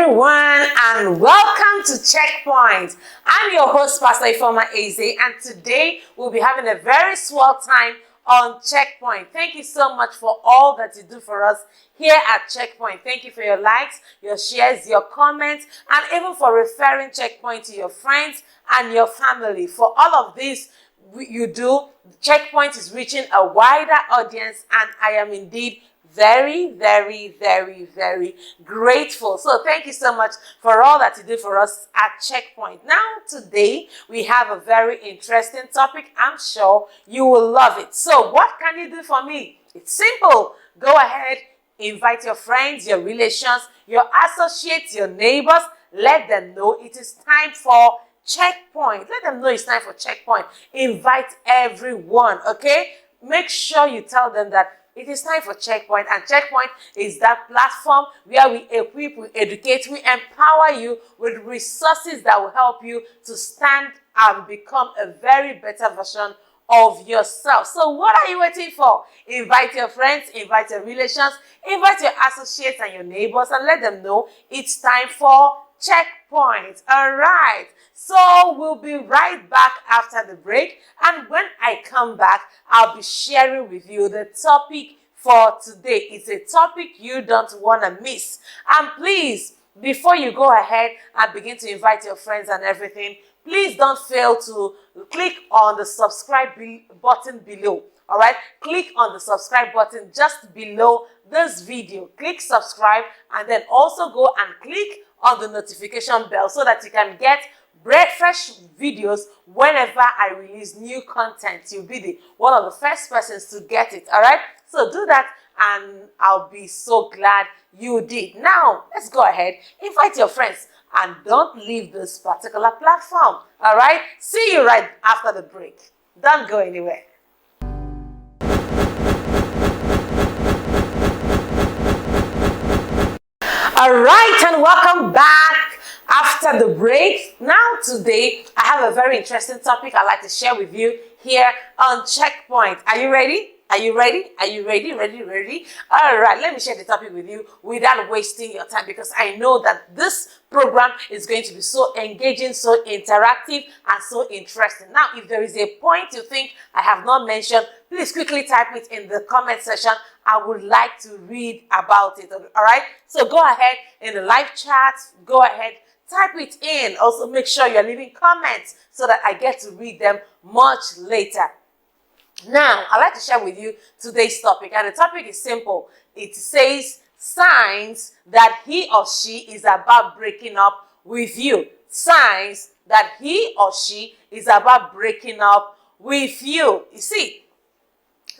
everyone, and welcome to Checkpoint. I'm your host, Pastor Ifeoma Eze, and today we'll be having a very swell time on Checkpoint. Thank you so much for all that you do for us here at Checkpoint. Thank you for your likes, your shares, your comments, and even for referring Checkpoint to your friends and your family. For all of this you do, Checkpoint is reaching a wider audience, and I am indeed very grateful. So thank you so much for all that you do for us at Checkpoint. Now today we have a very interesting topic. I'm sure you will love it. So what can you do for me? It's simple. Go ahead, invite your friends, your relations, your associates, your neighbors. Let them know it is time for Checkpoint. Let them know it's time for Checkpoint. Invite everyone, okay? Make sure you tell them that it is time for Checkpoint, and Checkpoint is that platform where we equip, we educate, we empower you with resources that will help you to stand and become a very better version of yourself. So what are you waiting for? Invite your friends, invite your relations, invite your associates and your neighbors, and let them know it's time for Checkpoint. All right. So we'll be right back after the break, and when I come back, I'll be sharing with you the topic for today. It's a topic you don't want to miss. And please, before you go ahead and begin to invite your friends and everything, please don't fail to click on the subscribe button below. All right, click on the subscribe button just below this video. Click subscribe, and then also go and click on the notification bell so that you can get fresh videos whenever I release new content. You'll be one of the first persons to get it. All right, so do that, and I'll be so glad you did. Now let's go ahead, invite your friends, and don't leave this particular platform. All right, see you right after the break. Don't go anywhere. All right, and welcome back after the break. Now today I have a very interesting topic I'd like to share with you here on Checkpoint. Are you ready? Are you ready? Are you ready? Ready? All right, let me share the topic with you without wasting your time, because I know that this program is going to be so engaging, so interactive, and so interesting. Now, if there is a point you think I have not mentioned, please quickly type it in the comment section. I would like to read about it. All right, so go ahead in the live chat, go ahead, type it in. Also, make sure you're leaving comments so that I get to read them much later. Now, I'd like to share with you today's topic, and the topic is simple. It says signs that he or she is about breaking up with you. Signs that he or she is about breaking up with you. You see,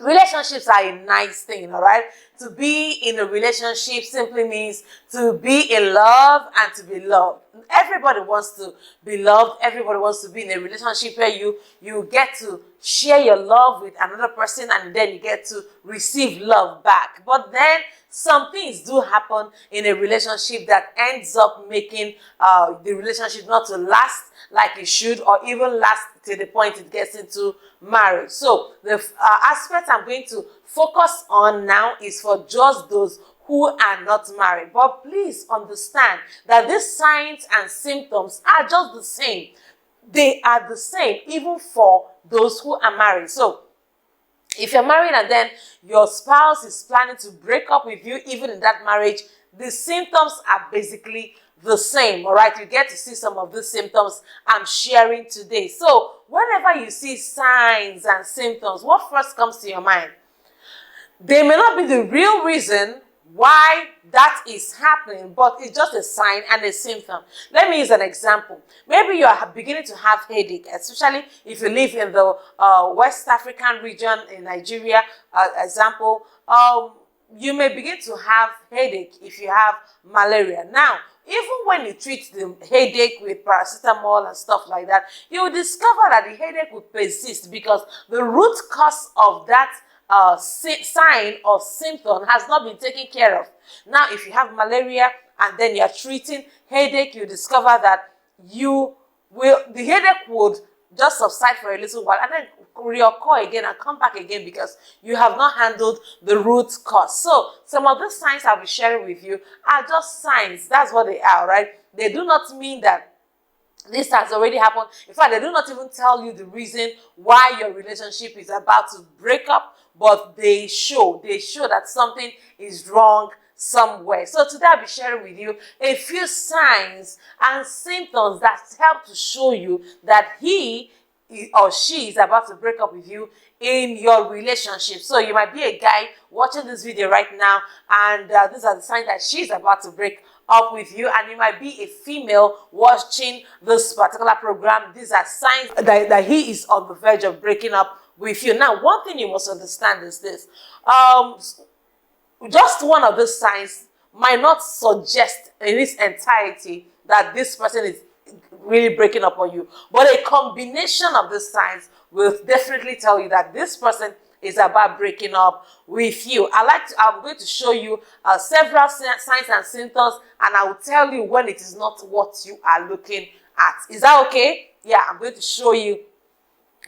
relationships are a nice thing, all right? To be in a relationship simply means to be in love and to be loved. Everybody wants to be loved. Everybody wants to be in a relationship where you get to share your love with another person, and then you get to receive love back. But then some things do happen in a relationship that ends up making the relationship not to last like it should, or even last to the point it gets into marriage. So the aspect I'm going to focus on now is for just those who are not married. But please understand that these signs and symptoms are just the same. They are the same even for those who are married. So if you're married and then your spouse is planning to break up with you, even in that marriage, the symptoms are basically the same. All right, you get to see some of the symptoms I'm sharing today. So whenever you see signs and symptoms, what first comes to your mind? They may not be the real reason why that is happening, but it's just a sign and a symptom. Let me use an example. Maybe you are beginning to have headache, especially if you live in the West African region in Nigeria. Example, you may begin to have headache if you have malaria. Now, even when you treat the headache with paracetamol and stuff like that, you will discover that the headache will persist because the root cause of that sign or symptom has not been taken care of. Now, if you have malaria and then you're treating headache, you discover that the headache would just subside for a little while and then reoccur again and come back again because you have not handled the root cause. So some of the signs I'll be sharing with you are just signs. That's what they are, right? They do not mean that this has already happened. In fact, they do not even tell you the reason why your relationship is about to break up, but they show that something is wrong somewhere. So today I'll be sharing with you a few signs and symptoms that help to show you that he or she is about to break up with you in your relationship. So you might be a guy watching this video right now, and these are the signs that she's about to break up with you, and you might be a female watching this particular program. These are signs that he is on the verge of breaking up with you. Now, one thing you must understand is this. Just one of those signs might not suggest in its entirety that this person is really breaking up on you, but a combination of these signs will definitely tell you that this person is about breaking up with you. I'm going to show you several signs and symptoms, and I will tell you when it is not what you are looking at. Is that okay? Yeah, I'm going to show you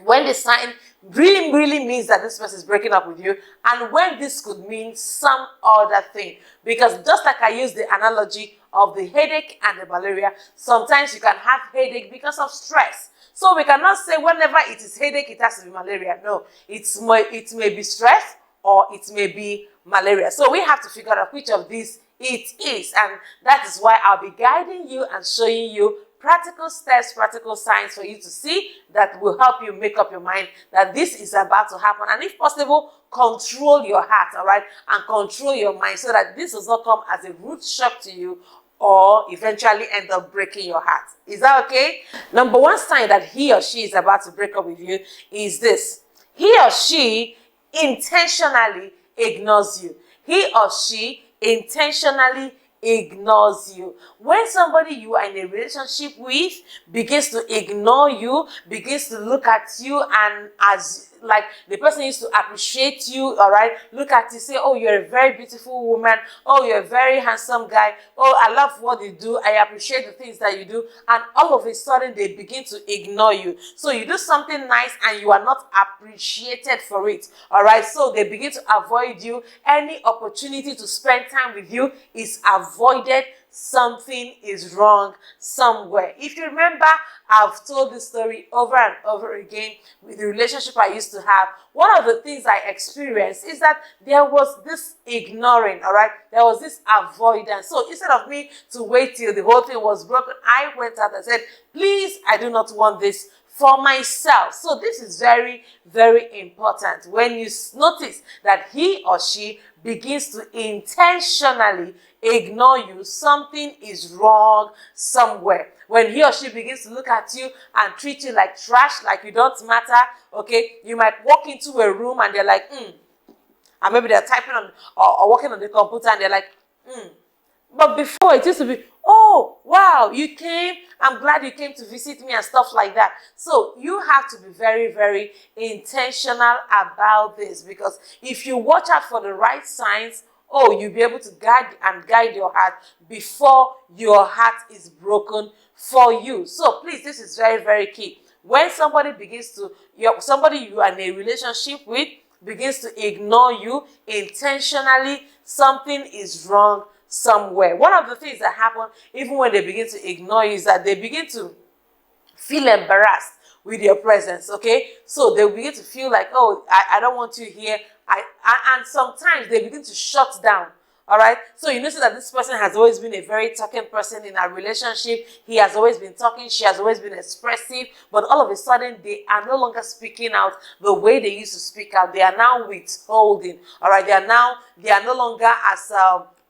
when the sign really means that this person is breaking up with you, and when this could mean some other thing. Because just like I used the analogy of the headache and the malaria, sometimes you can have headache because of stress. So we cannot say whenever it is headache, it has to be malaria. No, it may be stress or it may be malaria. So we have to figure out which of these it is, and that is why I'll be guiding you and showing you practical steps, practical signs for you to see that will help you make up your mind that this is about to happen. And if possible, control your heart, all right? And control your mind so that this does not come as a rude shock to you or eventually end up breaking your heart. Is that okay? Number one sign that he or she is about to break up with you is this. He or she intentionally ignores you. He or she intentionally ignores you. When somebody you are in a relationship with begins to ignore you, begins to look at you and as like the person used to appreciate you, all right, look at you, say, oh, you're a very beautiful woman, oh, you're a very handsome guy, oh, I love what you do, I appreciate the things that you do, and all of a sudden they begin to ignore you. So you do something nice and you are not appreciated for it, all right, so they begin to avoid you. Any opportunity to spend time with you is avoided. Something is wrong somewhere. If you remember, I've told this story over and over again with the relationship I used to have. One of the things I experienced is that there was this ignoring, all right? There was this avoidance. So instead of me to wait till the whole thing was broken, I went out and said, please, I do not want this for myself. So this is very important. When you notice that he or she begins to intentionally ignore you, something is wrong somewhere. When he or she begins to look at you and treat you like trash, like you don't matter, okay, you might walk into a room and they're like, and maybe they're typing on or working on the computer and they're like, But before it used to be, oh, wow, you came, I'm glad you came to visit me and stuff like that. So you have to be very intentional about this, because if you watch out for the right signs, oh, you'll be able to guide your heart before your heart is broken for you. So please, this is very key. When somebody somebody you are in a relationship with begins to ignore you intentionally, something is wrong somewhere. One of the things that happen even when they begin to ignore you is that they begin to feel embarrassed with your presence, okay? So they begin to feel like, oh, I don't want you here. And sometimes they begin to shut down, all right? So you notice that this person has always been a very talking person in our relationship. He has always been talking. She has always been expressive. But all of a sudden, they are no longer speaking out the way they used to speak out. They are now withholding, all right? They are no longer as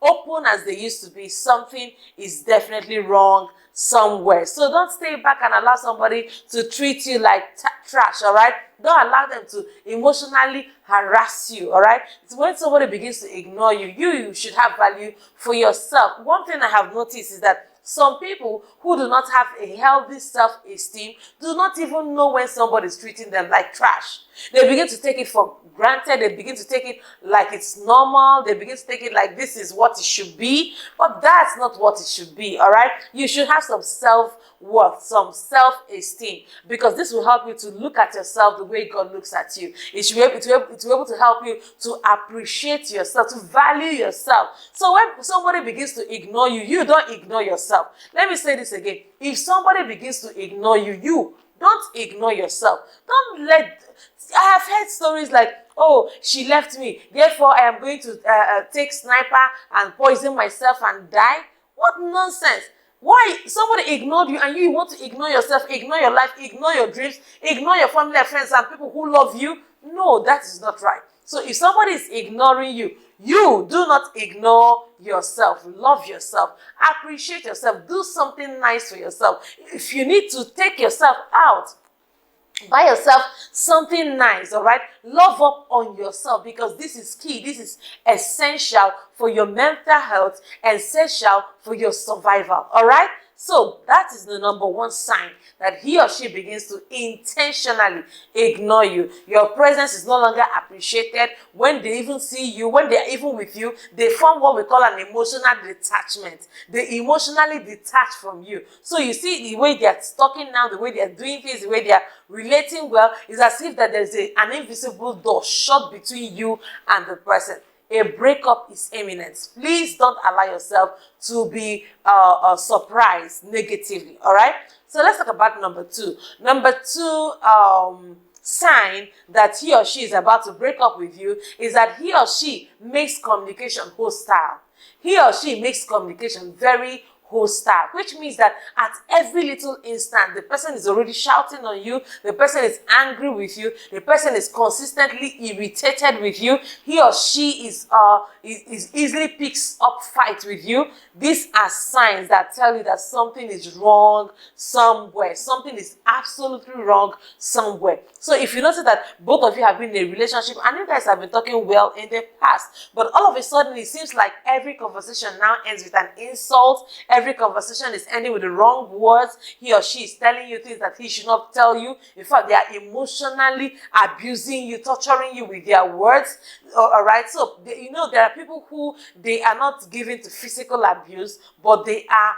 open as they used to be. Something is definitely wrong somewhere. So don't stay back and allow somebody to treat you like trash, all right? Don't allow them to emotionally harass you, all right? It's when somebody begins to ignore you, you should have value for yourself. One thing I have noticed is that Some people who do not have a healthy self-esteem do not even know when somebody is treating them like trash. They begin to take it for granted. They begin to take it like it's normal. They begin to take it like this is what it should be. But that's not what it should be, all right? You should have some self-worth, some self-esteem, because this will help you to look at yourself the way God looks at you. It will be able to help you to appreciate yourself, to value yourself. So when somebody begins to ignore you, you don't ignore yourself. Let me say this again. If somebody begins to ignore you, you don't ignore yourself. Don't let... I have heard stories like, oh, she left me, therefore I am going to take sniper and poison myself and die. What nonsense. Why? Somebody ignored you and you want to ignore yourself, ignore your life, ignore your dreams, ignore your family and friends and people who love you? No, that is not right. So if somebody is ignoring you, you do not ignore yourself. Love yourself. Appreciate yourself. Do something nice for yourself. If you need to take yourself out, buy yourself something nice, all right? Love up on yourself, because this is key. This is essential for your mental health, essential for your survival, all right? So that is the number one sign that he or she begins to intentionally ignore you. Your presence is no longer appreciated. When they even see you, when they are even with you, they form what we call an emotional detachment. They emotionally detach from you. So you see the way they are talking now, the way they are doing things, the way they are relating well, is as if that there's an invisible door shut between you and the person. A breakup is imminent. Please don't allow yourself to be surprised negatively, all right? So let's talk about number two. Number two sign that he or she is about to break up with you is that he or she makes communication hostile. He or she makes communication very hostile, which means that at every little instant, the person is already shouting on you, the person is angry with you, the person is consistently irritated with you, he or she is easily picks up fight with you. These are signs that tell you that something is wrong somewhere. Something is absolutely wrong somewhere. So if you notice that both of you have been in a relationship and you guys have been talking well in the past, but all of a sudden it seems like every conversation now ends with an insult, every conversation is ending with the wrong words, he or she is telling you things that he should not tell you. In fact, they are emotionally abusing you, torturing you with their words. All right, so there are people who they are not given to physical abuse, but they are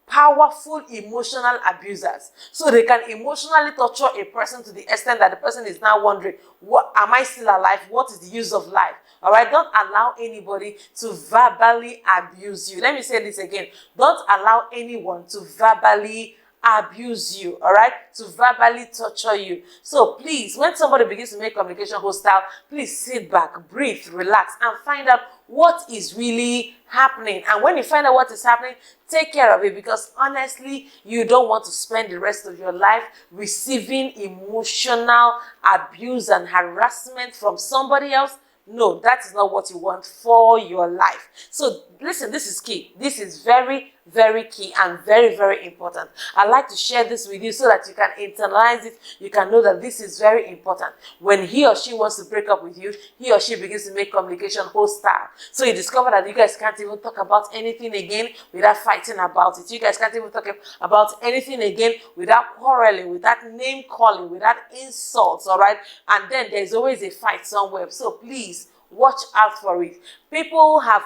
powerful emotional abusers. So they can emotionally torture a person to the extent that the person is now wondering, what am I still alive? What is the use of life? All right, don't allow anybody to verbally abuse you. Let me say this again. Don't allow anyone to verbally abuse you, all right, to verbally torture you. So please, when somebody begins to make communication hostile, please sit back, breathe, relax, and find out what is really happening. And when you find out what is happening, take care of it, because honestly, you don't want to spend the rest of your life receiving emotional abuse and harassment from somebody else. No, that is not what you want for your life. So listen, this is key. This is very, very key and very, very important. I'd like to share this with you so that you can internalize it. You can know that this is very important. When he or she wants to break up with you, he or she begins to make communication hostile. So you discover that you guys can't even talk about anything again without fighting about it. You guys can't even talk about anything again without quarreling, without name calling, without insults, all right? And then there's always a fight somewhere. So please, watch out for it. People have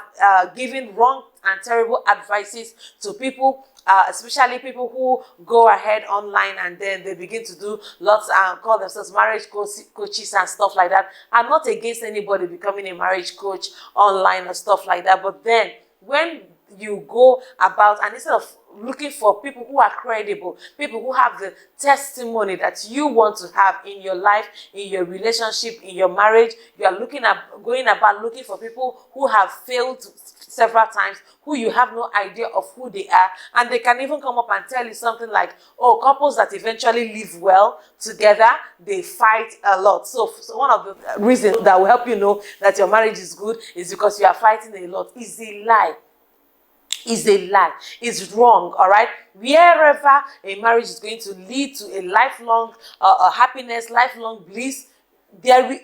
given wrong and terrible advices to people, especially people who go ahead online and then they begin to do lots and call themselves marriage coaches and stuff like that. I'm not against anybody becoming a marriage coach online or stuff like that, but then when you go about and instead of looking for people who are credible, people who have the testimony that you want to have in your life, in your relationship, in your marriage, you are going about looking for people who have failed several times, who you have no idea of who they are, and they can even come up and tell you something like, oh, couples that eventually live well together, they fight a lot. So one of the reasons that will help you know that your marriage is good is because you are fighting a lot. Is a lie. Is a lie. It's wrong, all right? Wherever a marriage is going to lead to a lifelong happiness, lifelong bliss,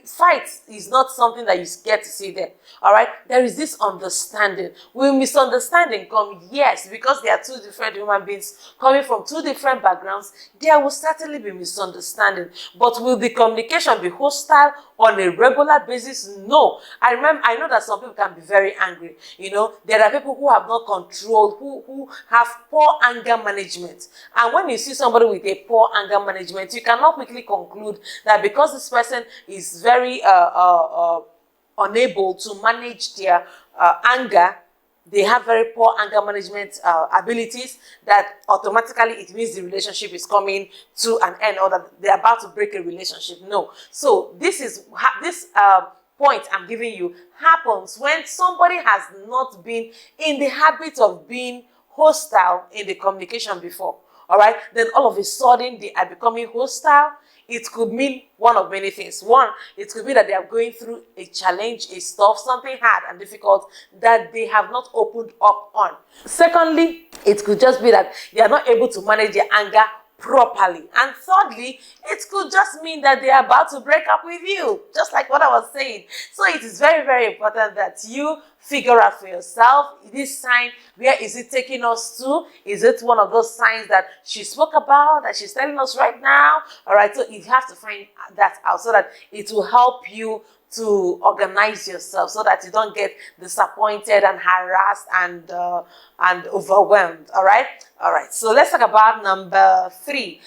fight is not something that you get to see there. All right, there is this understanding. Will misunderstanding come? Yes, because they are two different human beings coming from two different backgrounds. There will certainly be misunderstanding. But will the communication be hostile on a regular basis? No. I know that some people can be very angry. You know, there are people who have not controlled, who have poor anger management. And when you see somebody with a poor anger management, you cannot quickly conclude that because this person is very unable to manage their anger, they have very poor anger management abilities, that automatically it means the relationship is coming to an end, or that they're about to break a relationship. No. So this point I'm giving you happens when somebody has not been in the habit of being hostile in the communication before. All right, then all of a sudden they are becoming hostile. It could mean one of many things. One, it could be that they are going through a challenge, a stuff, something hard and difficult that they have not opened up on. Secondly, it could just be that they are not able to manage their anger properly. And thirdly, it could just mean that they are about to break up with you, just like what I was saying. So it is very, very important that you figure out for yourself this sign. Where is it taking us to? Is it one of those signs that she spoke about, that she's telling us right now? All right, so you have to find that out so that it will help you to organize yourself, so that you don't get disappointed and harassed and overwhelmed. All right, so let's talk about number three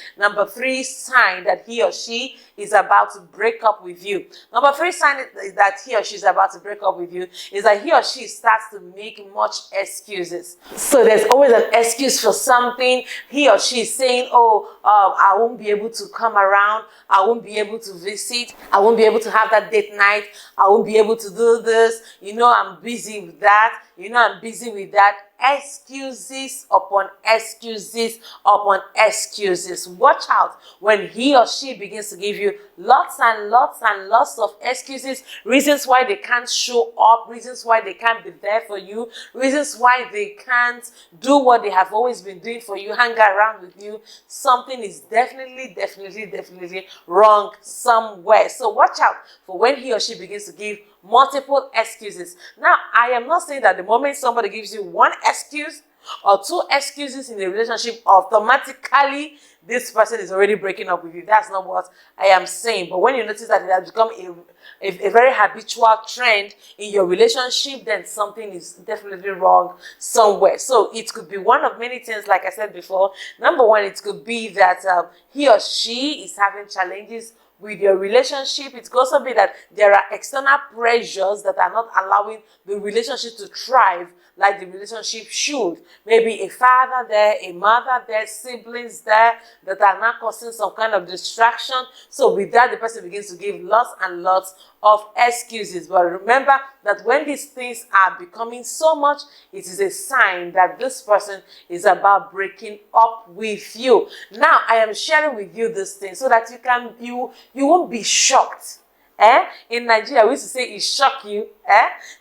sign that he or she is about to break up with you. Number three sign that he or she is about to break up with you is that he or she starts to make much excuses. So there's always an excuse for something. He or she is saying, oh, I won't be able to come around, I won't be able to visit, I won't be able to have that date night, I won't be able to do this, you know, I'm busy with that, you know, I'm busy with that. Excuses upon excuses upon excuses. Watch out when he or she begins to give you lots and lots and lots of excuses, reasons why they can't show up, reasons why they can't be there for you, reasons why they can't do what they have always been doing for you, hang around with you. Something is definitely wrong somewhere. So watch out for when he or she begins to give multiple excuses. Now, I am not saying that the moment somebody gives you one excuse or two excuses in a relationship, automatically this person is already breaking up with you. That's not what I am saying. But when you notice that it has become a very habitual trend in your relationship, then something is definitely wrong somewhere. So it could be one of many things, like I said before. Number one, it could be that he or she is having challenges with your relationship. It could also be that there are external pressures that are not allowing the relationship to thrive like the relationship should. Maybe a father there, a mother there, siblings there that are not causing some kind of distraction. So with that, the person begins to give lots and lots of excuses. But remember that when these things are becoming so much, it is a sign that this person is about breaking up with you. Now, I am sharing with you this thing so that you won't be shocked. In Nigeria, we used to say it shock you.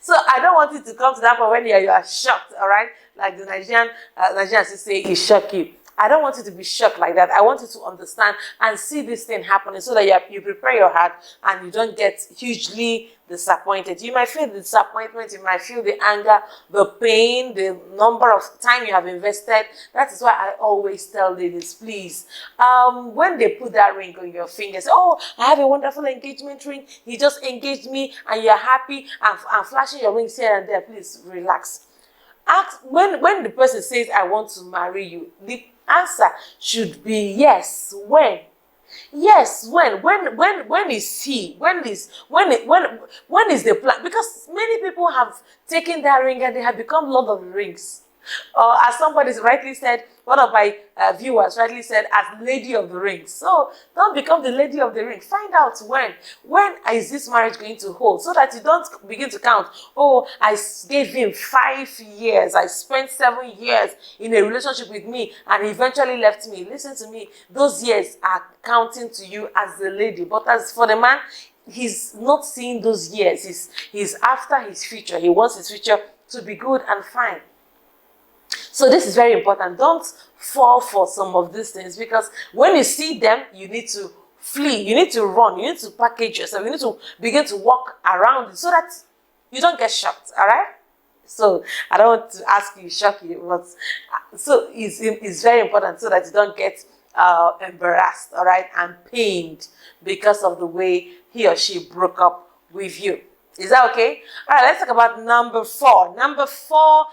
So I don't want it to come to that point when you are shocked, all right? Like the Nigerians say it shock you. I don't want you to be shocked like that. I want you to understand and see this thing happening so that you prepare your heart and you don't get hugely disappointed. You might feel the disappointment, you might feel the anger, the pain, the number of time you have invested. That is why I always tell ladies, please, when they put that ring on your finger, say, oh, I have a wonderful engagement ring, he just engaged me and you're happy and flashing your rings here and there, please relax. Ask, when the person says, I want to marry you, the answer should be yes. When? Yes, when is he? When is the plan? Because many people have taken that ring and they have become Lord of the Rings. Or as somebody rightly said, one of my viewers rightly said, as Lady of the Rings. So don't become the Lady of the Ring. Find out when is this marriage going to hold, so that you don't begin to count, oh, I gave him 5 years, I spent 7 years in a relationship with me and he eventually left me. Listen to me, those years are counting to you as the lady. But as for the man, he's not seeing those years. He's after his future. He wants his future to be good and fine. So this is very important. Don't fall for some of these things, because when you see them, you need to flee. You need to run. You need to package yourself. You need to begin to walk around it so that you don't get shocked. All right? So I don't want to ask you, shock you, but so it's very important so that you don't get embarrassed, all right, and pained because of the way he or she broke up with you. Is that okay? All right, let's talk about number 4. Number four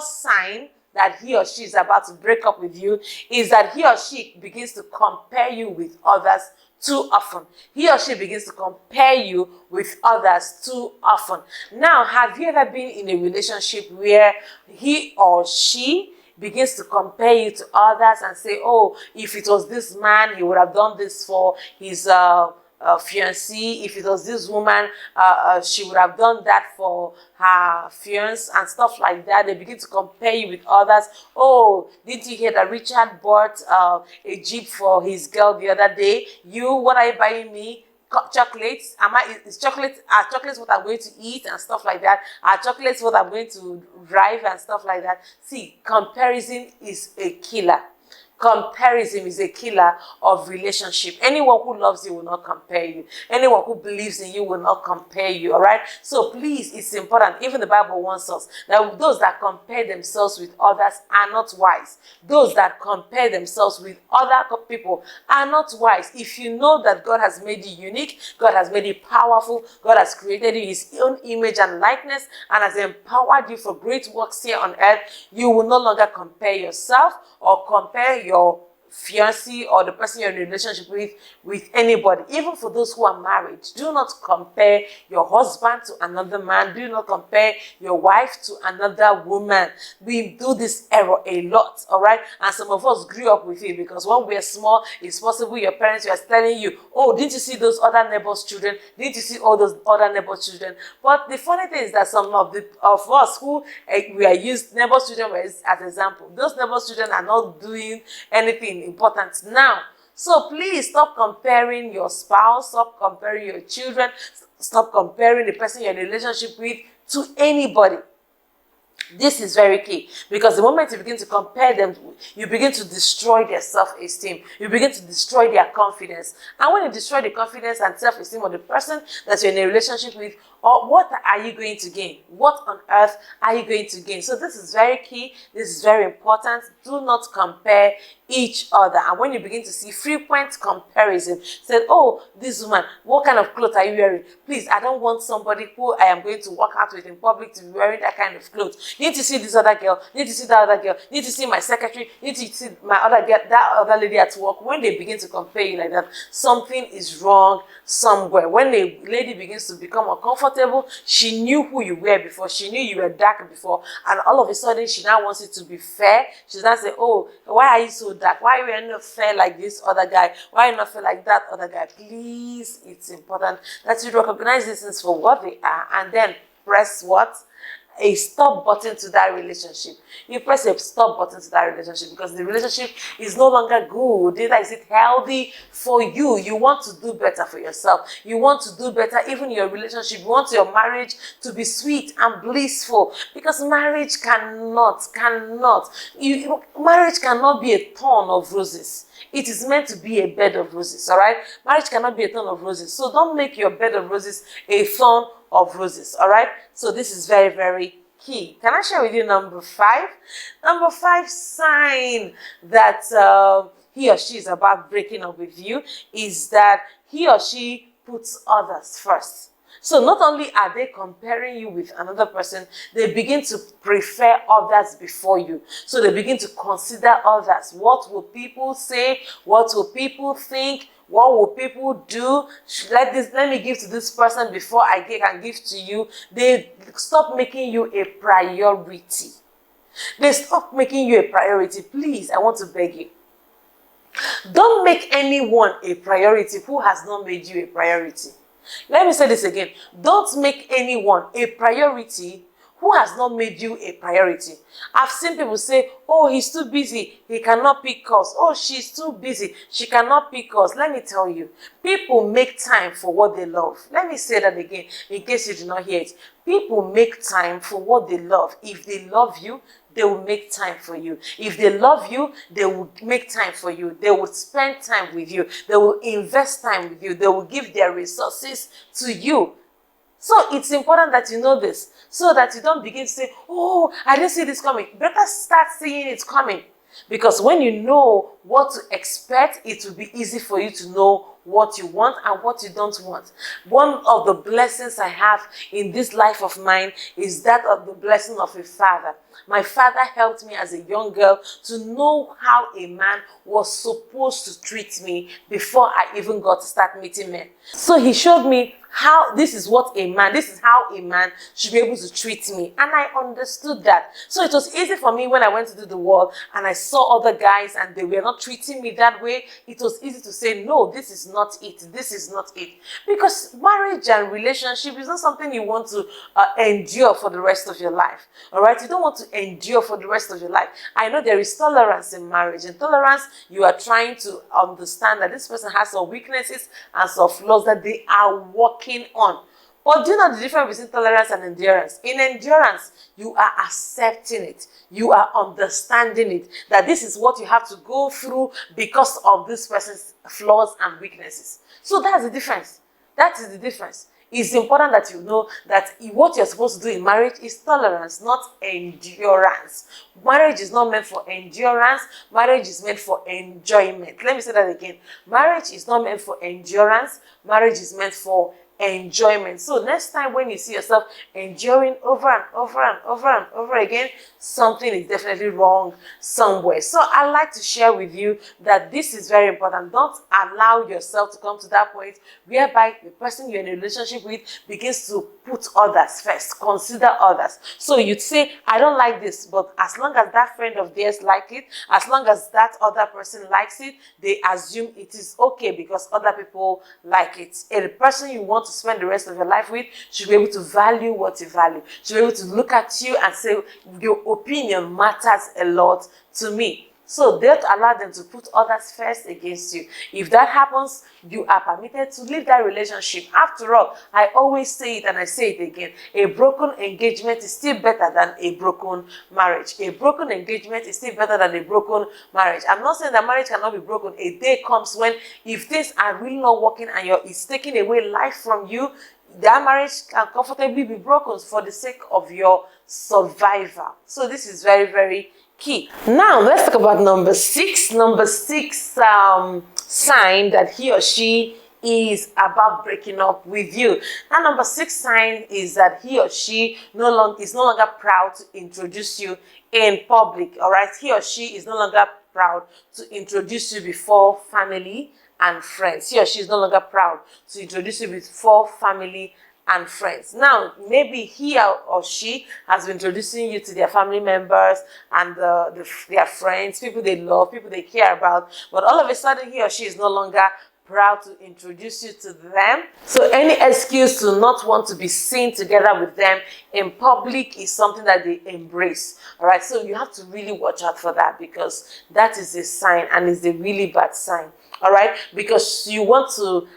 sign that he or she is about to break up with you is that he or she begins to compare you with others too often. He or she begins to compare you with others too often. Now, have you ever been in a relationship where he or she begins to compare you to others and say, oh, if it was this man, he would have done this for his fiancé. If it was this woman, she would have done that for her fiance and stuff like that. They begin to compare you with others. Oh, didn't you hear that Richard bought a Jeep for his girl the other day? What are you buying me? Chocolates. Is chocolates what I'm going to eat and stuff like that? Are chocolates what I'm going to drive and stuff like that? See, comparison is a killer. Comparison is a killer of relationship. Anyone who loves you will not compare you. Anyone who believes in you will not compare you, all right? So please, it's important. Even the Bible warns us that those that compare themselves with others are not wise. Those that compare themselves with other people are not wise. If you know that God has made you unique, God has made you powerful, God has created you in his own image and likeness and has empowered you for great works here on earth, you will no longer compare yourself or compare your fiancé or the person you're in a relationship with anybody. Even for those who are married, do not compare your husband to another man. Do not compare your wife to another woman. We do this error a lot, all right? And some of us grew up with it because when we're small, it's possible your parents were telling you, oh, didn't you see those other neighbors' children? Didn't you see all those other neighbors' children? But the funny thing is that some of us who we are used neighbors' children as example, those neighbors' children are not doing anything important now. So please stop comparing your spouse, stop comparing your children, stop comparing the person you're in a relationship with to anybody. This is very key because the moment you begin to compare them, you begin to destroy their self-esteem. You begin to destroy their confidence. And when you destroy the confidence and self-esteem of the person that you're in a relationship with, or what are you going to gain? What on earth are you going to gain? So this is very key. This is very important. Do not compare each other. And when you begin to see frequent comparison, say, oh, this woman, what kind of clothes are you wearing? Please, I don't want somebody who I am going to walk out with in public to be wearing that kind of clothes. Need to see this other girl. Need to see that other girl. Need to see my secretary. Need to see my other girl, that other lady at work. When they begin to compare you like that, something is wrong somewhere. When a lady begins to become uncomfortable, she knew who you were before. She knew you were dark before. And all of a sudden, she now wants it to be fair. She's now saying, oh, why are you so dark? Why are you not fair like this other guy? Why are you not fair like that other guy? Please, it's important that you recognize these things for what they are and then press what? A stop button to that relationship. You press a stop button to that relationship because the relationship is no longer good. Neither is it healthy for you. You want to do better for yourself. You want to do better even in your relationship. You want your marriage to be sweet and blissful because marriage marriage cannot be a thorn of roses. It is meant to be a bed of roses, all right? Marriage cannot be a thorn of roses. So don't make your bed of roses a thorn of roses, all right? So this is very, very key. Can I share with you number 5? Number 5 sign that he or she is about breaking up with you is that he or she puts others first. So not only are they comparing you with another person, they begin to prefer others before you. So they begin to consider others. What will people say? What will people think? What will people do? Let me give to this person before I can give to you. They stop making you a priority. They stop making you a priority. Please, I want to beg you. Don't make anyone a priority who has not made you a priority. Let me say this again. Don't make anyone a priority who has not made you a priority. I've seen people say, oh, he's too busy. He cannot pick us. Oh, she's too busy. She cannot pick us. Let me tell you, people make time for what they love. Let me say that again in case you did not hear it. People make time for what they love. If they love you, they will make time for you. If they love you, they will make time for you. They will spend time with you. They will invest time with you. They will give their resources to you. So it's important that you know this, so that you don't begin to say, oh, I didn't see this coming. Better start seeing it coming. Because when you know what to expect, it will be easy for you to know what you want and what you don't want. One of the blessings I have in this life of mine is that of the blessing of a father. My father helped me as a young girl to know how a man was supposed to treat me before I even got to start meeting men. So he showed me how this is how a man should be able to treat me. And I understood that. So it was easy for me when I went to do the world and I saw other guys and they were not treating me that way. It was easy to say, no, this is not it. This is not it. Because marriage and relationship is not something you want to endure for the rest of your life. All right? You don't want to endure for the rest of your life. I know there is tolerance in marriage. In tolerance, you are trying to understand that this person has some weaknesses and some flaws that they are working on. But do you know the difference between tolerance and endurance? In endurance, you are accepting it. You are understanding it. That this is what you have to go through because of this person's flaws and weaknesses. So that's the difference. That is the difference. It's important that you know that what you're supposed to do in marriage is tolerance, not endurance. Marriage is not meant for endurance. Marriage is meant for enjoyment. Let me say that again. Marriage is not meant for endurance. Marriage is meant for enjoyment. So next time when you see yourself enduring over and over and over and over again, something is definitely wrong somewhere. So I like to share with you that this is very important. Don't allow yourself to come to that point whereby the person you're in a relationship with begins to put others first, consider others. So you'd say, I don't like this, but as long as that friend of theirs like it, as long as that other person likes it, they assume it is okay because other people like it. And the person you want to spend the rest of your life with should be able to value what you value, should be able to look at you and say, your opinion matters a lot to me. So don't allow them to put others first against you. If that happens, you are permitted to leave that relationship. After all, I always say it and I say it again. A broken engagement is still better than a broken marriage. A broken engagement is still better than a broken marriage. I'm not saying that marriage cannot be broken. A day comes when if things are really not working and it's taking away life from you, that marriage can comfortably be broken for the sake of your survival. So this is very, very key. Now let's talk about number 6. Number 6 sign that he or she is about breaking up with you. Now number 6 sign is that he or she is no longer proud to introduce you in public. All right, he or she is no longer proud to introduce you before family and friends. He or she is no longer proud to introduce you before family and friends. Now, maybe he or she has been introducing you to their family members and their friends, people they love, people they care about, but all of a sudden he or she is no longer proud to introduce you to them. So any excuse to not want to be seen together with them in public is something that they embrace. All right, so you have to really watch out for that, because that is a sign, and it's a really bad sign. All right, because you want to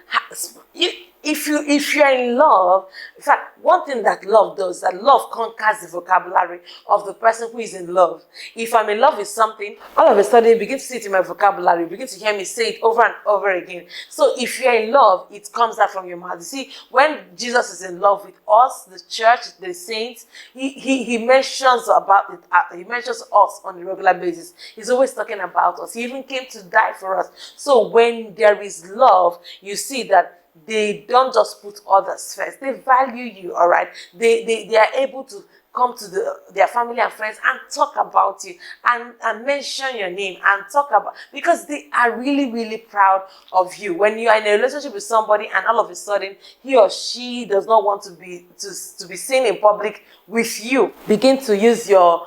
if you're in love, in fact, one thing that love does, that love conquers the vocabulary of the person who is in love. If I'm in love with something, all of a sudden you begin to see it in my vocabulary, you begin to hear me say it over and over again. So if you're in love, it comes out from your mouth. You see, when Jesus is in love with us, the church, the saints, he mentions about it. He mentions us on a regular basis. He's always talking about us. He even came to die for us. So when there is love, you see that they don't just put others first. They value you, all right? They are able to come to their family and friends and talk about you and mention your name and talk about, because they are really, really proud of you. When you are in a relationship with somebody and all of a sudden he or she does not want to be seen in public with you, begin to use your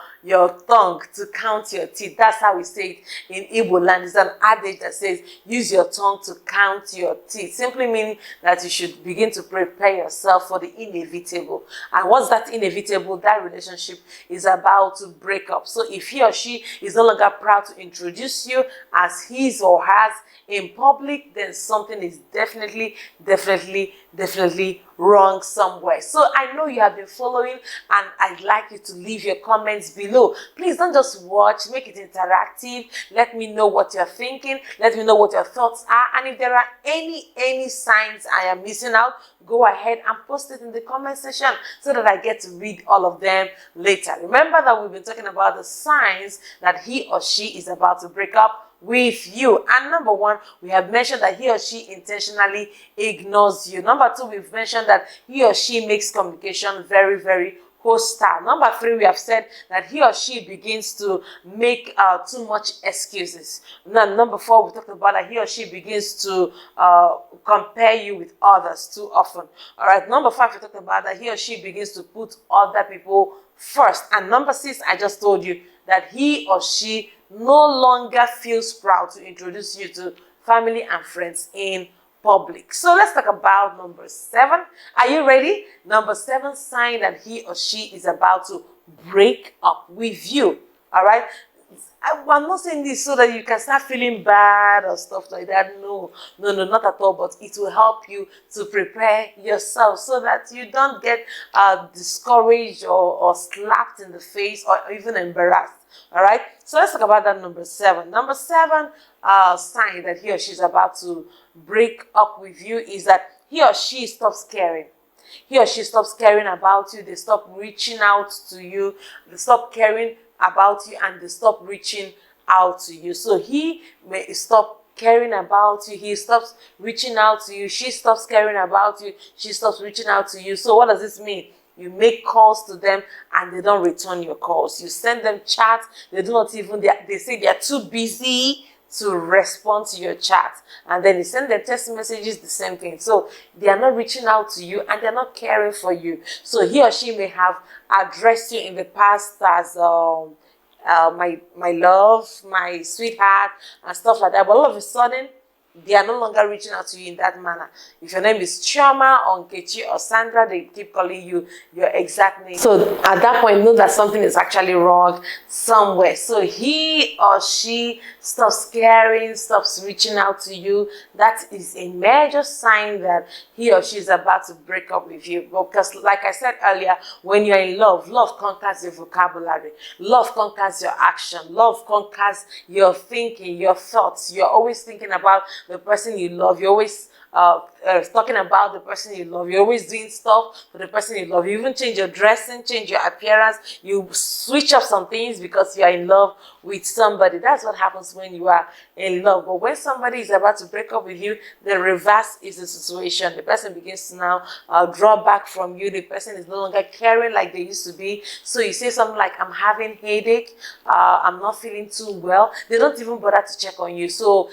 tongue to count your teeth. That's how we say it in Igbo land. It's an adage that says, use your tongue to count your teeth. Simply meaning that you should begin to prepare yourself for the inevitable. And what's that inevitable? That relationship is about to break up. So if he or she is no longer proud to introduce you as his or hers in public, then something is definitely definitely wrong somewhere. So I know you have been following, and I'd like you to leave your comments below. Please don't just watch, make it interactive. Let me know what you're thinking. Let me know what your thoughts are. And if there are any signs I am missing out, go ahead and post it in the comment section so that I get to read all of them later. Remember that we've been talking about the signs that he or she is about to break up with you. And number one, we have mentioned that he or she intentionally ignores you. Number two, we've mentioned that he or she makes communication very hostile. Number three, we have said that he or she begins to make too much excuses. Now, number four, we talked about that he or she begins to compare you with others too often. All right. Number five, we talked about that he or she begins to put other people first. And number six, I just told you that he or she no longer feels proud to introduce you to family and friends in public. So let's talk about number seven. Are you ready? Number seven sign that he or she is about to break up with you. All right. I'm not saying this so that you can start feeling bad or stuff like that. No, not at all. But it will help you to prepare yourself so that you don't get discouraged or slapped in the face or even embarrassed. All right. So let's talk about that number seven. Number seven sign that he or she is about to break up with you is that he or she stops caring. He or she stops caring about you. They stop reaching out to you. They stop caring about you, and they stop reaching out to you. So he may stop caring about you. He stops reaching out to you. She stops caring about you. She stops reaching out to you. So what does this mean? You make calls to them and they don't return your calls. You send them chats. They do not even, they say they are too busy to respond to your chat. And then you send them text messages, the same thing. So they are not reaching out to you and they're not caring for you. So he or she may have addressed you in the past as my love, my sweetheart, and stuff like that. But all of a sudden, they are no longer reaching out to you in that manner. If your name is Chioma or Nkechi or Sandra, they keep calling you your exact name. So at that point, know that something is actually wrong somewhere. So he or she stops caring, stops reaching out to you. That is a major sign that he or she is about to break up with you. Because like I said earlier, when you're in love, love conquers your vocabulary. Love conquers your action. Love conquers your thinking, your thoughts. You're always thinking about the person you love. You're always talking about the person you love. You're always doing stuff for the person you love. You even change your dressing, change your appearance. You switch up some things because you are in love with somebody. That's what happens when you are in love. But when somebody is about to break up with you, the reverse is the situation. The person begins to now draw back from you. The person is no longer caring like they used to be. So you say something like, I'm having headache. I'm not feeling too well. They don't even bother to check on you. So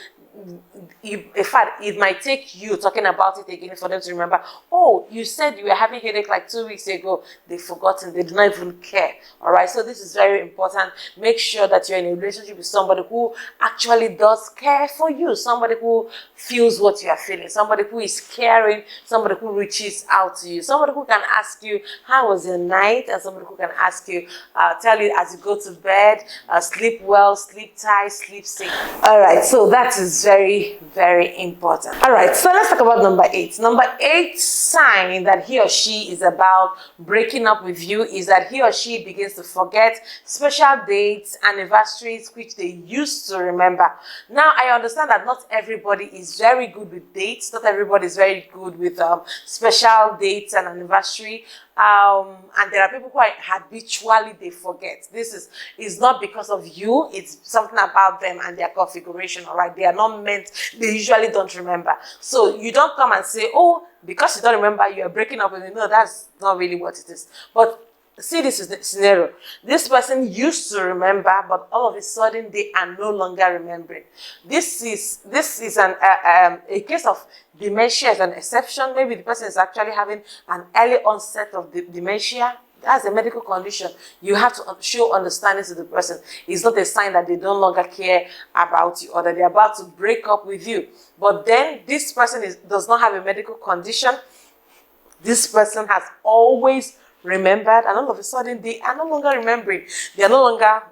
in fact, it might take you talking about it again for them to remember, oh, you said you were having headache like 2 weeks ago. They've forgotten. They do not even care. All right. So this is very important. Make sure that you're in a relationship with somebody who actually does care for you. Somebody who feels what you are feeling. Somebody who is caring. Somebody who reaches out to you. Somebody who can ask you, how was your night? And somebody who can ask you, tell you as you go to bed, sleep well, sleep tight, sleep safe. All right. So that is very important. All right, so let's talk about number 8. Number 8 sign that he or she is about breaking up with you is that he or she begins to forget special dates, anniversaries, which they used to remember. Now, I understand that not everybody is very good with dates. Not everybody is very good with special dates and anniversary. And there are people who are habitually they forget. This is not because of you. It's something about them and their configuration. All right, they are not meant. They usually don't remember. So you don't come and say, oh, because you don't remember, you are breaking up with me. No, that's not really what it is. But see this scenario. This person used to remember, but all of a sudden they are no longer remembering. This is a case of dementia as an exception. Maybe the person is actually having an early onset of dementia. That's a medical condition. You have to show understanding to the person. It's not a sign that they no longer care about you or that they're about to break up with you. But then this person does not have a medical condition. This person has always remembered, and all of a sudden they are no longer remembering. They are no longer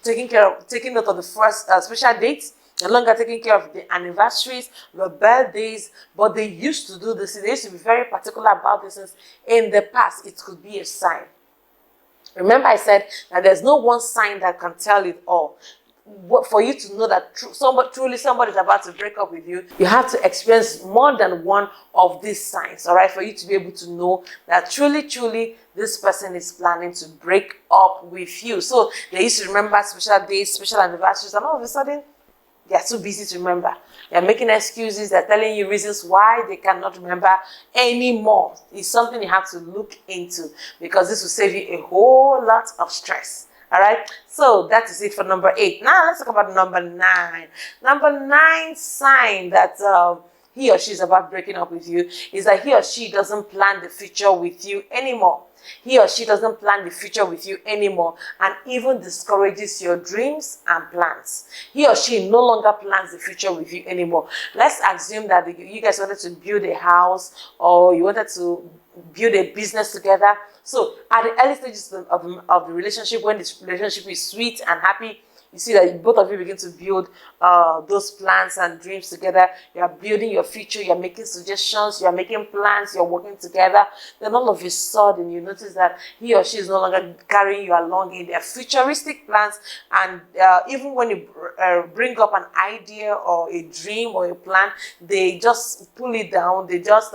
taking note of the first special dates. no longer taking care of the anniversaries, the birthdays, but they used to do this. They used to be very particular about this in the past. It could be a sign. Remember I said that there's no one sign that can tell it all. For you to know that truly somebody is about to break up with you, you have to experience more than one of these signs, all right, for you to be able to know that truly this person is planning to break up with you. So they used to remember special days, special anniversaries, and all of a sudden they are too busy to remember. They are making excuses. They're telling you reasons why they cannot remember anymore. It's something you have to look into, because this will save you a whole lot of stress. All right, so that is it for number 8. Now let's talk about number 9. Number 9 sign that he or she is about breaking up with you is that he or she doesn't plan the future with you anymore. He or she doesn't plan the future with you anymore, and even discourages your dreams and plans. He or she no longer plans the future with you anymore. Let's assume that you guys wanted to build a house, or you wanted to build a business together. So at the early stages of the relationship, when this relationship is sweet and happy, you see that both of you begin to build those plans and dreams together. You are building your future. You are making suggestions. You are making plans. You are working together. Then all of a sudden, you notice that he or she is no longer carrying you along in their futuristic plans. And even when you bring up an idea or a dream or a plan, they just pull it down. They just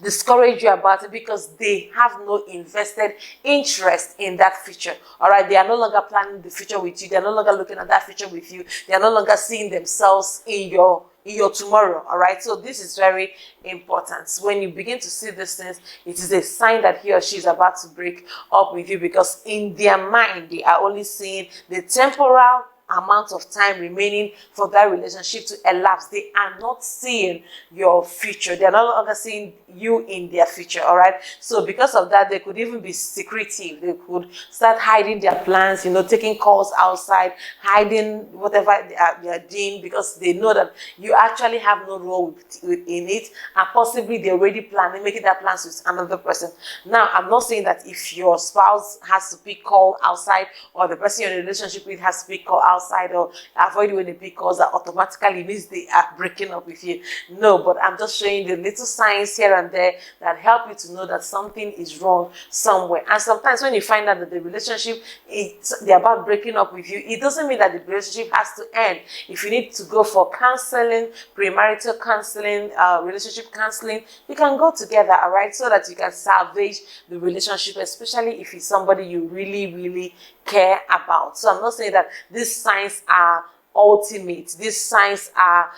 discourage you about it, because they have no invested interest in that future. All right, they are no longer planning the future with you. They are no longer looking at that future with you. They are no longer seeing themselves in your tomorrow. All right, so this is very important. When you begin to see these things, it is a sign that he or she is about to break up with you, because in their mind they are only seeing the temporal amount of time remaining for that relationship to elapse. They are not seeing your future. They are no longer seeing you in their future. All right, so because of that, they could even be secretive. They could start hiding their plans, taking calls outside, hiding whatever they are doing, because they know that you actually have no role in it, and possibly they're already planning, making that plans with another person. Now, I'm not saying that if your spouse has to pick call outside, or the person you're in a relationship with has to pick call outside, or avoid when they pick calls, that automatically means they are breaking up with you. No, but I'm just showing the little signs here and there that help you to know that something is wrong somewhere. And sometimes when you find out that the relationship they're about breaking up with you, it doesn't mean that the relationship has to end. If you need to go for counseling, premarital counseling, relationship counseling, you can go together, all right, so that you can salvage the relationship, especially if it's somebody you really care about. So I'm not saying that these signs are ultimate. These signs are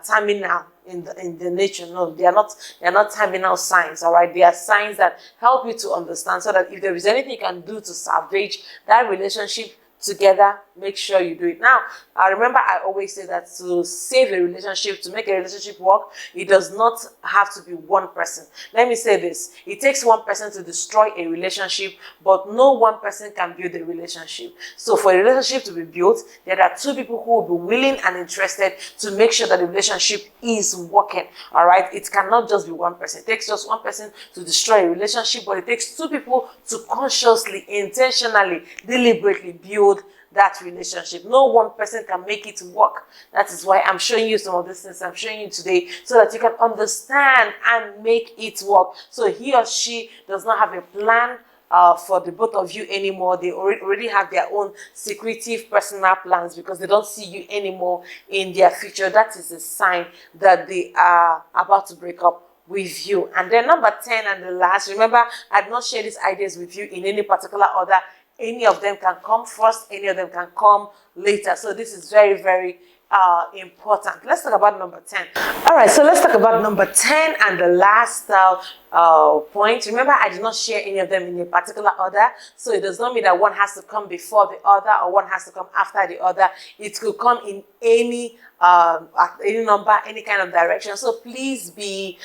terminal in the nature. No, they are not terminal signs. All right, they are signs that help you to understand, so that if there is anything you can do to salvage that relationship together, make sure you do it. Now, remember, I always say that to save a relationship, to make a relationship work, it does not have to be one person. Let me say this: it takes one person to destroy a relationship, but no one person can build a relationship. So for a relationship to be built, there are two people who will be willing and interested to make sure that the relationship is working. All right, it cannot just be one person. It takes just one person to destroy a relationship, but it takes two people to consciously, intentionally, deliberately build that relationship. No one person can make it work. That is why I'm showing you some of these things I'm showing you today, so that you can understand and make it work. So he or she does not have a plan for the both of you anymore. They already have their own secretive personal plans, because they don't see you anymore in their future. That is a sign that they are about to break up with you. And then number 10 and the last, remember, I did not share these ideas with you in any particular order. Any of them can come first, any of them can come later. So this is very important. Let's talk about number 10. All right, so let's talk about number 10 and the last point. Remember, I did not share any of them in a particular order, so it does not mean that one has to come before the other or one has to come after the other. It could come in any number, any kind of direction. So please be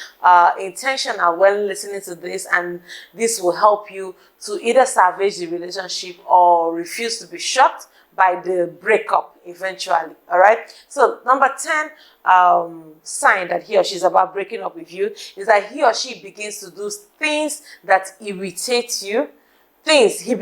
intentional when listening to this, and this will help you to either salvage the relationship or refuse to be shocked by the breakup eventually. All right, so number 10 sign that he or she is about breaking up with you is that he or she begins to do things that irritate you. He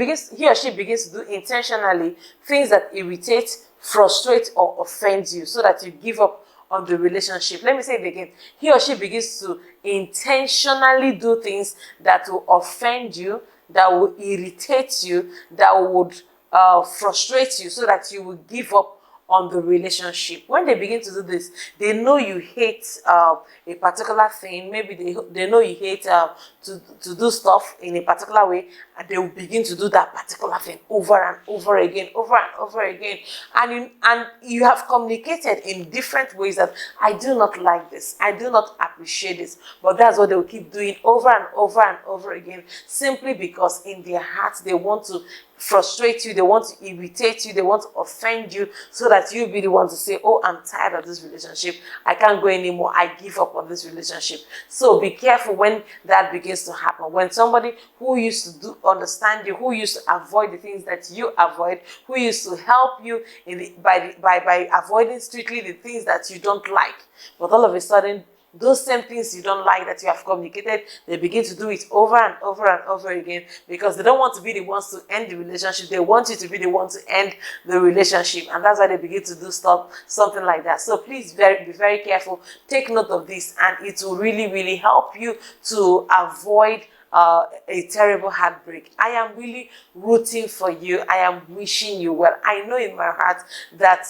or she begins to do intentionally things that irritate, frustrate or offend you so that you give up on the relationship. Let me say it again. He or she begins to intentionally do things that will offend you, that will irritate you, that would frustrate you so that you will give up on the relationship. When they begin to do this, they know you hate a particular thing. Maybe they know you hate to do stuff in a particular way, and they will begin to do that particular thing over and over again, and you have communicated in different ways that I do not like this, I do not appreciate this, but that's what they will keep doing over and over again, simply because in their hearts they want to frustrate you, they want to irritate you, they want to offend you, so that you be the one to say, oh, I'm tired of this relationship, I can't go anymore, I give up on this relationship. So be careful when that begins to happen. When somebody who used to understand you, who used to avoid the things that you avoid, who used to help you by avoiding strictly the things that you don't like, but all of a sudden those same things you don't like that you have communicated, they begin to do it over and over again, because they don't want to be the ones to end the relationship. They want you to be the one to end the relationship, and that's why they begin to do something like that. So please be very careful. Take note of this, and it will really help you to avoid a terrible heartbreak. I am really rooting for you. I am wishing you well. I know in my heart that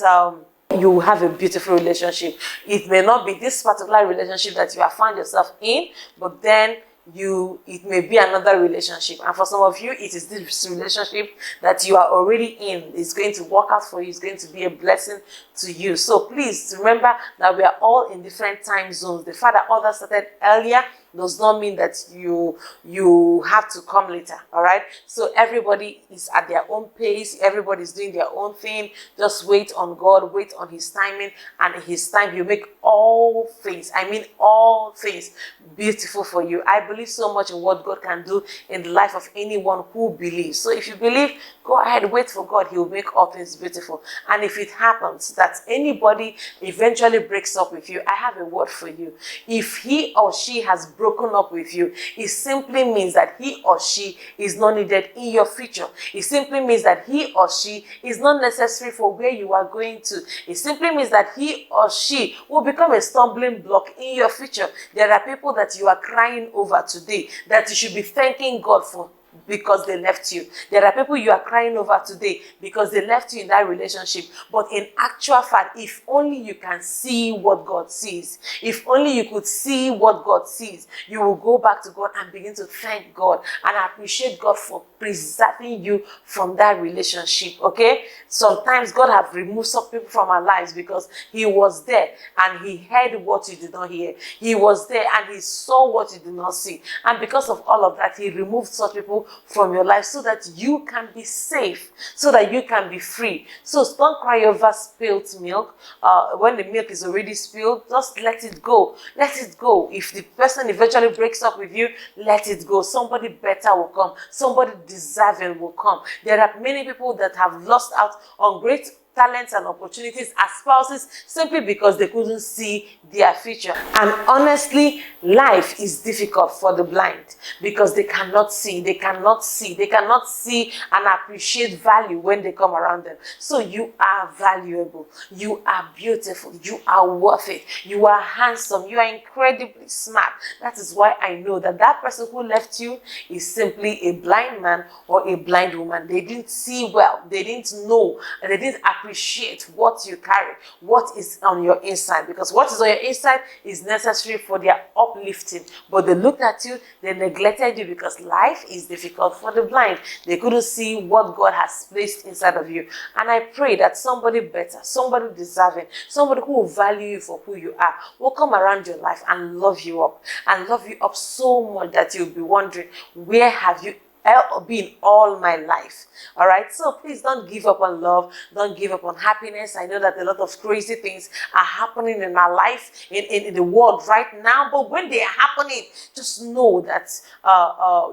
you will have a beautiful relationship. It may not be this particular relationship that you have found yourself in, but then it may be another relationship. And for some of you, it is this relationship that you are already in. It's going to work out for you. It's going to be a blessing to you. So please remember that we are all in different time zones. The fact that others started earlier does not mean that you have to come later. All right, so everybody is at their own pace, everybody is doing their own thing. Just wait on God, wait on his timing, and in his time you make all things, I mean all things, beautiful for you. I believe so much in what God can do in the life of anyone who believes. So if you believe, go ahead, wait for God. He will make all things beautiful. And if it happens that anybody eventually breaks up with you, I have a word for you. If he or she has broken up with you, it simply means that he or she is not needed in your future. It simply means that he or she is not necessary for where you are going to. It simply means that he or she will become a stumbling block in your future. There are people that you are crying over today that you should be thanking God for, because they left you. There are people you are crying over today because they left you in that relationship. But in actual fact, if only you can see what God sees, if only you could see what God sees, you will go back to God and begin to thank God and appreciate God for preserving you from that relationship. Okay? Sometimes God have removed some people from our lives because he was there and he heard what you did not hear. He was there and he saw what you did not see. And because of all of that, he removed such people from your life so that you can be safe, so that you can be free. So don't cry over spilled milk. When the milk is already spilled, just let it go. Let it go. If the person eventually breaks up with you, let it go. Somebody better will come. Somebody deserving will come. There are many people that have lost out on great talents and opportunities as spouses simply because they couldn't see their future. And honestly, life is difficult for the blind because they cannot see and appreciate value when they come around them. So you are valuable, you are beautiful, you are worth it, you are handsome, you are incredibly smart. That is why I know that that person who left you is simply a blind man or a blind woman. They didn't see well, they didn't know, and they didn't appreciate what you carry, what is on your inside, because what is on your inside is necessary for their uplifting. But they looked at you, they neglected you because life is difficult for the blind. They couldn't see what God has placed inside of you. And I pray that somebody better, somebody deserving, somebody who will value you for who you are will come around your life and love you up so much that you'll be wondering, where have you been all my life? All right, so please don't give up on love, don't give up on happiness. I know that a lot of crazy things are happening in our life, in the world right now, but when they are happening, just know that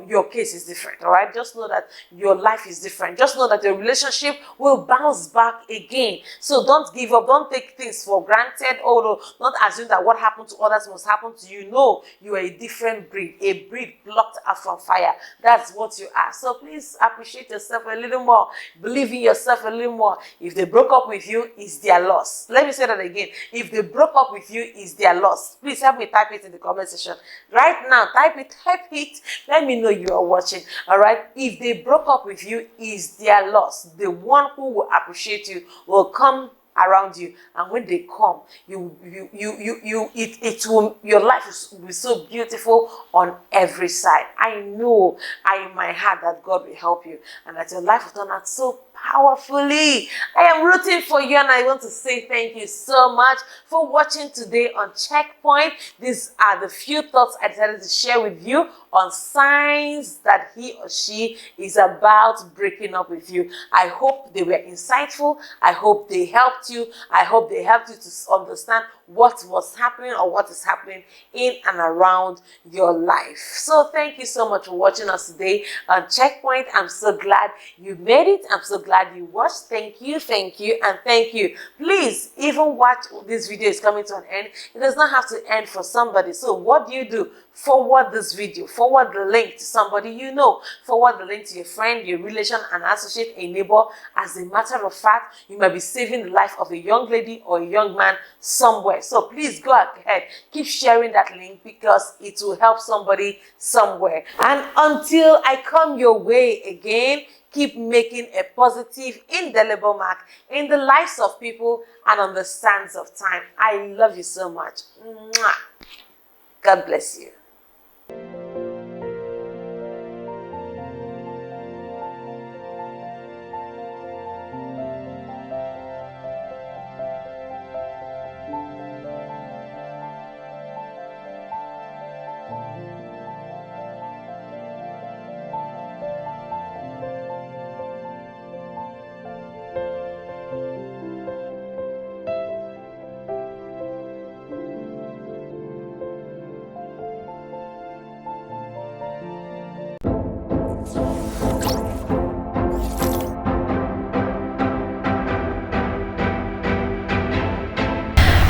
your case is different. All right, just know that your life is different. Just know that your relationship will bounce back again. So don't give up, don't take things for granted, although not assume that what happened to others must happen to you. No, you are a different breed, a breed plucked out from fire. That's what you are. So please appreciate yourself a little more. Believe in yourself a little more. If they broke up with you, it's their loss. Let me say that again. If they broke up with you, it's their loss. Please help me type it in the comment section. Right now, type it, type it. Let me know you are watching. All right. If they broke up with you, it's their loss. The one who will appreciate you will come around you, and when they come, it will, your life will be so beautiful on every side. I know in my heart that God will help you and that your life will turn out so powerfully. I am rooting for you, and I want to say thank you so much for watching today on Checkpoint. These are the few thoughts I decided to share with you on signs that he or she is about breaking up with you. I hope they were insightful. I hope they helped you. I hope they helped you to understand what was happening or what is happening in and around your life. So thank you so much for watching us today on Checkpoint. I'm so glad you made it. I'm so glad you watched. Thank you, and thank you. Please, even watch this video is coming to an end. It does not have to end for somebody. So what do? Forward this video, forward the link to somebody you know, forward the link to your friend, your relation, an associate, a neighbor. As a matter of fact, you might be saving the life of a young lady or a young man somewhere. So please go ahead, keep sharing that link, because it will help somebody somewhere. And until I come your way again, keep making a positive, indelible mark in the lives of people and on the sands of time. I love you so much. Mwah. God bless you.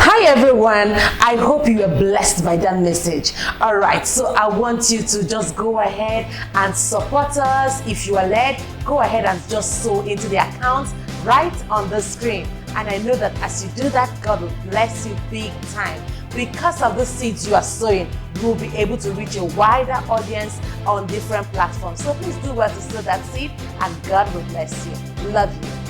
Hi everyone, I hope you are blessed by that message. All right, so I want you to just go ahead and support us. If you are led, go ahead and just sow into the account right on the screen. And I know that as you do that, God will bless you big time. Because of the seeds you are sowing, we'll be able to reach a wider audience on different platforms. So please do well to sow that seed, and God will bless you. Love you.